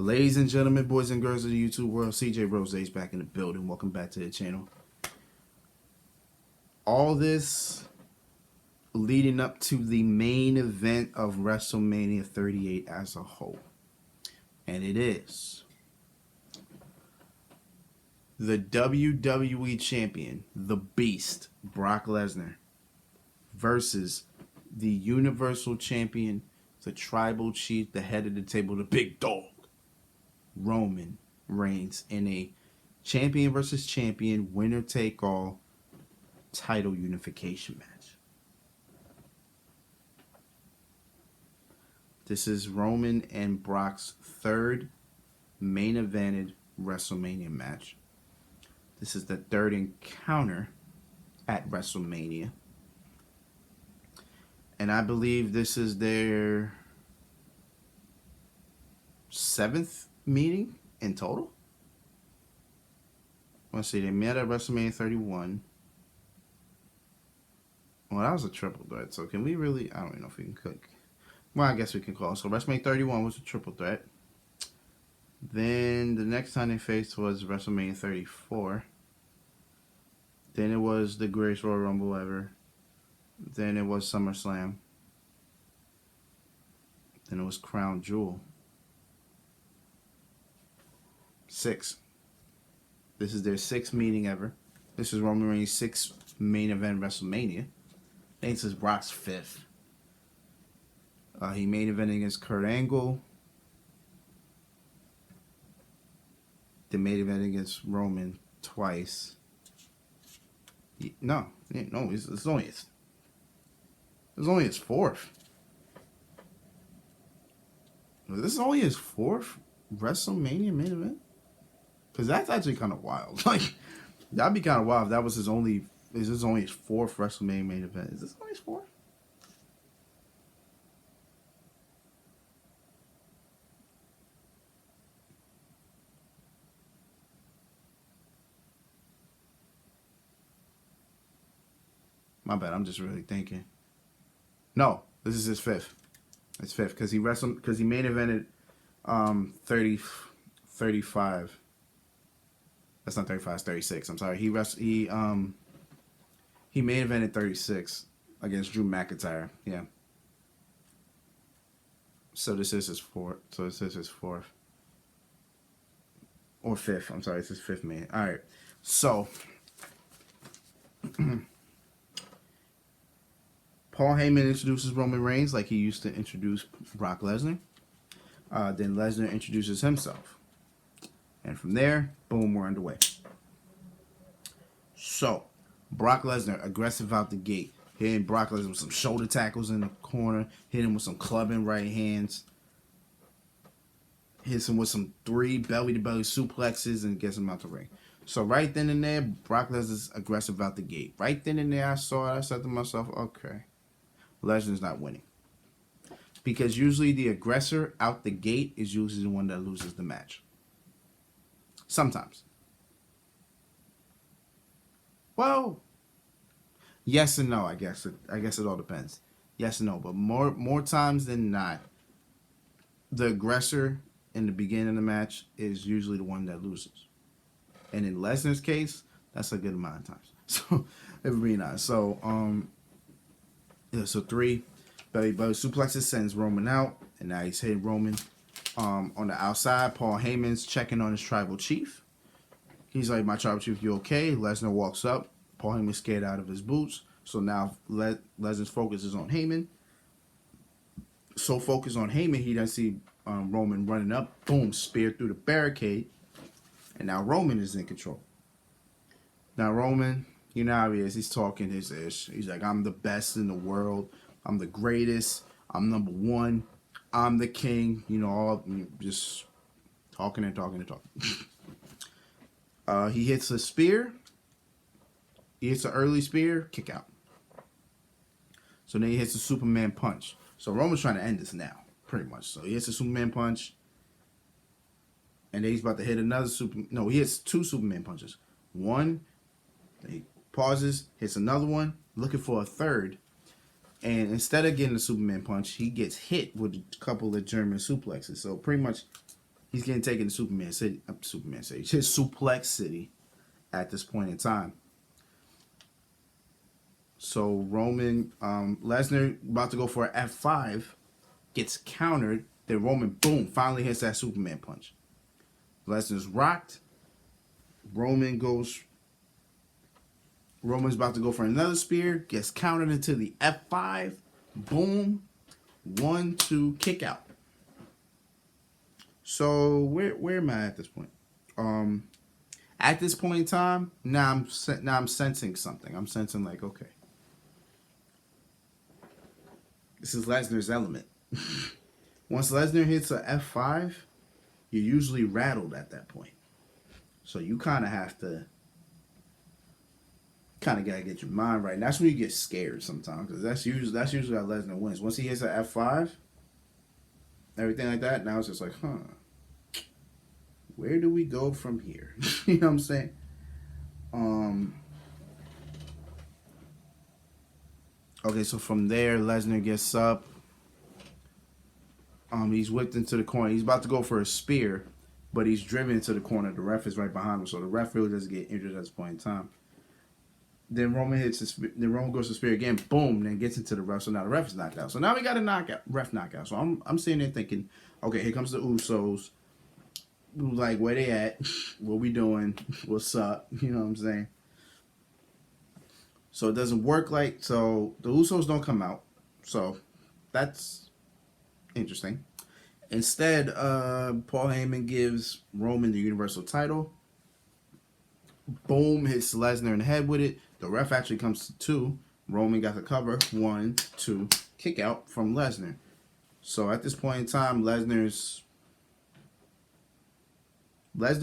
Ladies and gentlemen, boys and girls of the YouTube world, CJ Rose is back in the building. Welcome back to the channel. All this leading up to the main event of WrestleMania 38 as a whole. And it is the WWE Champion, the Beast, Brock Lesnar, versus the Universal Champion, the Tribal Chief, the head of the table, the big dog, Roman Reigns, in a champion versus champion, winner take all title unification match. This is Roman and Brock's third main evented WrestleMania match. This is the third encounter at WrestleMania. And I believe this is their 7th meeting in total. Let's see, they met at WrestleMania 31. Well, that was a triple threat, so can we really, I don't even know if we can cook. Well, I guess we can call it. So WrestleMania 31 was a triple threat. Then the next time they faced was WrestleMania 34. Then it was the greatest Royal Rumble ever. Then it was SummerSlam. Then it was Crown Jewel. 6. This is their 6th meeting ever. This is Roman Reigns' 6th main event WrestleMania. I think this is Brock's 5th. He main evented against Kurt Angle. The main event against Roman twice. No, it's only his 4th. This is only his 4th WrestleMania main event? Because that's actually kind of wild. Like, that'd be kind of wild if that was his only... Is this only his 4th WrestleMania main event? Is this only his 4th? My bad, I'm just really thinking. No, this is his 5th. It's 5th because he main evented 35. That's not 35, it's 36. I'm sorry. He main evented 36 against Drew McIntyre. Yeah. So this is his 4th. So this is his 4th. Or 5th. I'm sorry, it's his 5th main. Alright. So Paul Heyman introduces Roman Reigns like he used to introduce Brock Lesnar. Then Lesnar introduces himself. And from there, boom, we're underway. So, Brock Lesnar, aggressive out the gate. Hitting Brock Lesnar with some shoulder tackles in the corner. Hitting him with some clubbing right hands. Hits him with some 3 belly-to-belly suplexes and gets him out the ring. So, right then and there, Brock Lesnar's aggressive out the gate. Right then and there, I saw it. I said to myself, okay, Lesnar's not winning. Because usually the aggressor out the gate is usually the one that loses the match. Sometimes. Well, yes and no, I guess it all depends. Yes and no, but more times than not, the aggressor in the beginning of the match is usually the one that loses. And in Lesnar's case, that's a good amount of times. So, if we're being honest. So, yeah, so 3 belly suplexes sends Roman out, and now he's hitting Roman. On the outside, Paul Heyman's checking on his Tribal Chief. He's like, my Tribal Chief, you okay? Lesnar walks up. Paul Heyman's scared out of his boots. So now Lesnar's focus is on Heyman. So focused on Heyman, he doesn't see Roman running up. Boom, spear through the barricade. And now Roman is in control. Now Roman, you know how he is. He's talking his ish. He's like, I'm the best in the world. I'm the greatest. I'm number 1. I'm the king, you know, all just talking and talking and talking. He hits a spear. He hits an early spear, kick out. So then he hits a Superman punch. So Roman's trying to end this now, pretty much. So he hits a Superman punch. And then he's about to hit another he hits 2 Superman punches. One, he pauses, hits another one, looking for a third. And instead of getting the Superman punch, he gets hit with a couple of German suplexes. So pretty much He's getting taken to Superman City, his Suplex City at this point in time. So Roman, Lesnar about to go for an F5, gets countered. Then Roman, boom, finally hits that Superman punch. Lesnar's rocked. Roman's about to go for another spear, gets countered into the F5. Boom. 1, 2, kick out. So where am I at this point? At this point in time, now I'm sensing something. I'm sensing like, okay, this is Lesnar's element. Once Lesnar hits a F5, you're usually rattled at that point. So you kind of have to gotta get your mind right. And that's when you get scared sometimes, because that's usually how Lesnar wins. Once he hits an F5, everything like that, now it's just like, where do we go from here? You know what I'm saying? Okay, so from there, Lesnar gets up. He's whipped into the corner. He's about to go for a spear, but he's driven into the corner. The ref is right behind him, so the ref really doesn't get injured at this point in time. Then Roman goes to spear again, boom, then gets into the ref. So now the ref is knocked out. So now we got a ref knockout. So I'm sitting there thinking, okay, here comes the Usos. Like, where they at? What we doing? What's up? You know what I'm saying? So it doesn't work so the Usos don't come out. So that's interesting. Instead, Paul Heyman gives Roman the Universal title. Boom, hits Lesnar in the head with it. The ref actually comes to 2. Roman got the cover. 1, 2, kick out from Lesnar. So at this point in time, Lesnar's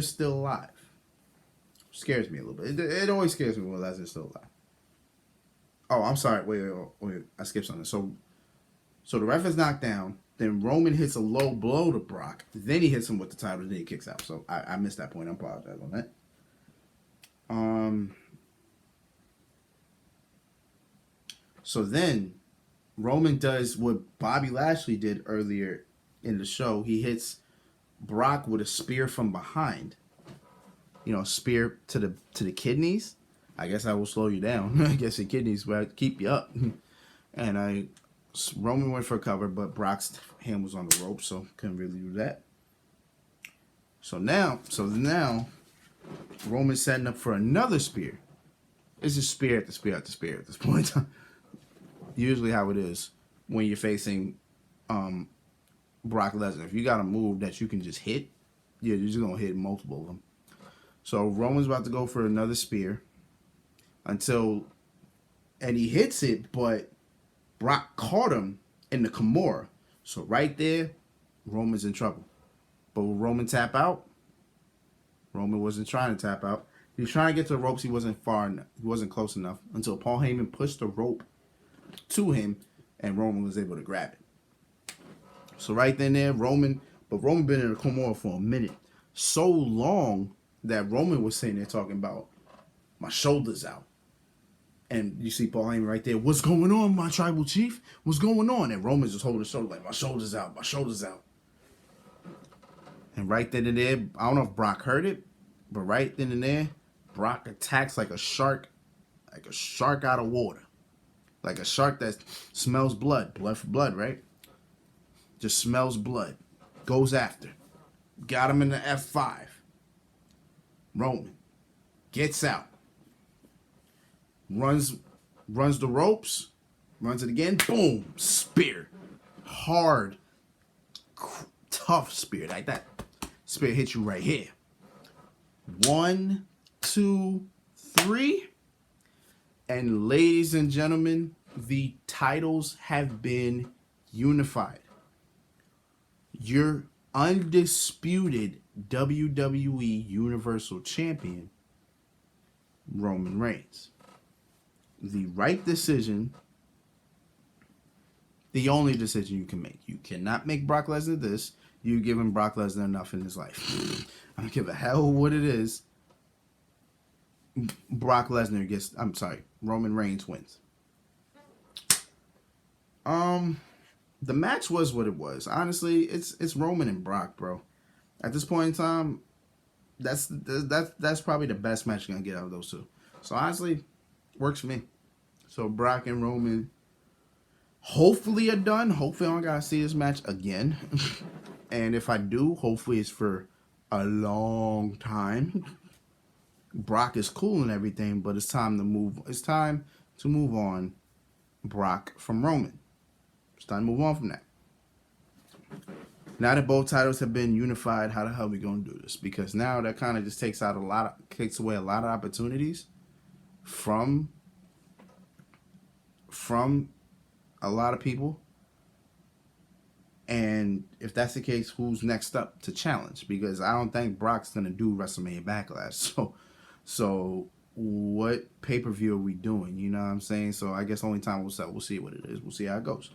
still alive. Scares me a little bit. It always scares me when Lesnar's still alive. Oh, I'm sorry. Wait. I skipped something. So the ref is knocked down. Then Roman hits a low blow to Brock. Then he hits him with the title. Then he kicks out. So I missed that point. I apologize on that. So then Roman does what Bobby Lashley did earlier in the show. He hits Brock with a spear from behind. You know, spear to the kidneys. I guess I will slow you down. I guess your kidneys will keep you up. And Roman went for a cover, but Brock's hand was on the rope, so couldn't really do that. So now Roman's setting up for another spear. It's just spear after spear after spear at this point. Usually how it is when you're facing Brock Lesnar. If you got a move that you can just hit, you're just going to hit multiple of them. So Roman's about to go for another spear and he hits it, but Brock caught him in the Kimura. So right there, Roman's in trouble. But will Roman tap out? Roman wasn't trying to tap out. He was trying to get to the ropes. He wasn't far enough. He wasn't close enough until Paul Heyman pushed the rope to him, and Roman was able to grab it. So right then there, Roman been in the Kimura for a minute. So long that Roman was sitting there talking about, my shoulder's out. And you see Paul Heyman right there, what's going on, my tribal chief? What's going on? And Roman's just holding his shoulder like, my shoulder's out, my shoulder's out. And right then and there, I don't know if Brock heard it, but right then and there, Brock attacks like a shark out of water. Like a shark that smells blood for blood, right? Just smells blood. Goes after. Got him in the F5. Roman gets out. Runs the ropes. Runs it again. Boom. Spear. Hard. Tough spear. Like that. Spear hits you right here. 1, 2, 3. And ladies and gentlemen, the titles have been unified. Your undisputed WWE Universal Champion, Roman Reigns. The right decision, the only decision you can make. You cannot make Brock Lesnar this. You've given Brock Lesnar enough in his life. I don't give a hell what it is. Roman Reigns wins. The match was what it was. Honestly, it's Roman and Brock, bro. At this point in time, that's probably the best match you're gonna get out of those two. So honestly, works for me. So Brock and Roman hopefully are done. Hopefully I don't gotta see this match again. And if I do, hopefully it's for a long time. Brock is cool and everything, but it's time to move. It's time to move on, Brock from Roman. It's time to move on from that. Now that both titles have been unified, how the hell are we gonna do this? Because now that kind of just takes away a lot of opportunities from a lot of people. And if that's the case, who's next up to challenge? Because I don't think Brock's gonna do WrestleMania Backlash. So what pay-per-view are we doing? You know what I'm saying? So I guess only time will tell. We'll see what it is. We'll see how it goes.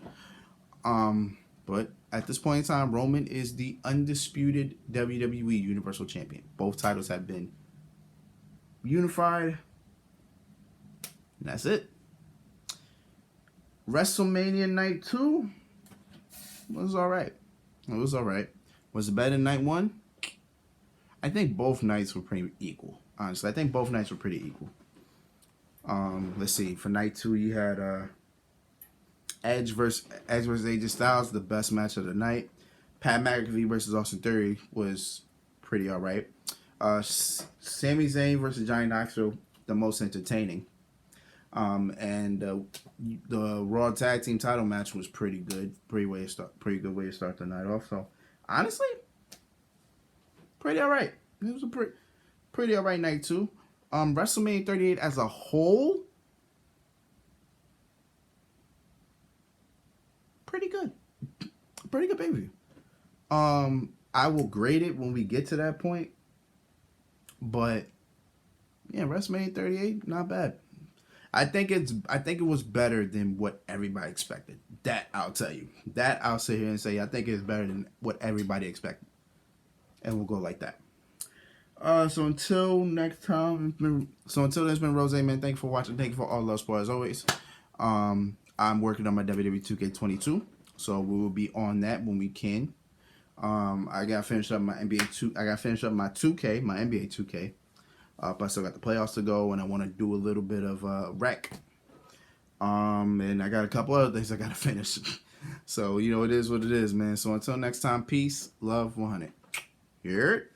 But at this point in time, Roman is the undisputed WWE Universal Champion. Both titles have been unified. And that's it. WrestleMania Night 2 was alright. It was alright. Was it better than Night 1? I think both nights were pretty equal. Honestly, I think both nights were pretty equal. Let's see. For Night 2, you had Edge versus AJ Styles, the best match of the night. Pat McAfee versus Austin Theory was pretty alright. Sami Zayn versus Johnny Knoxville, the most entertaining. And the Raw Tag Team title match was pretty good. Pretty good way to start the night off. So honestly, pretty alright. It was a pretty alright night too. WrestleMania 38 as a whole, pretty good. Pretty good pay-per-view. I will grade it when we get to that point. But yeah, WrestleMania 38, not bad. I think it was better than what everybody expected. That I'll tell you. That I'll sit here and say I think it's better than what everybody expected. And we'll go like that. So until next time, until there's been Rose, man. Thank you for watching. Thank you for all the love, support as always. I'm working on my WWE 2K22, so we will be on that when we can. I got to finish up my NBA 2. I got to finish up my 2K, my NBA 2K. But I still got the playoffs to go, and I want to do a little bit of rec. And I got a couple other things I got to finish. So, it is what it is, man. So until next time, peace, love, 100. Here.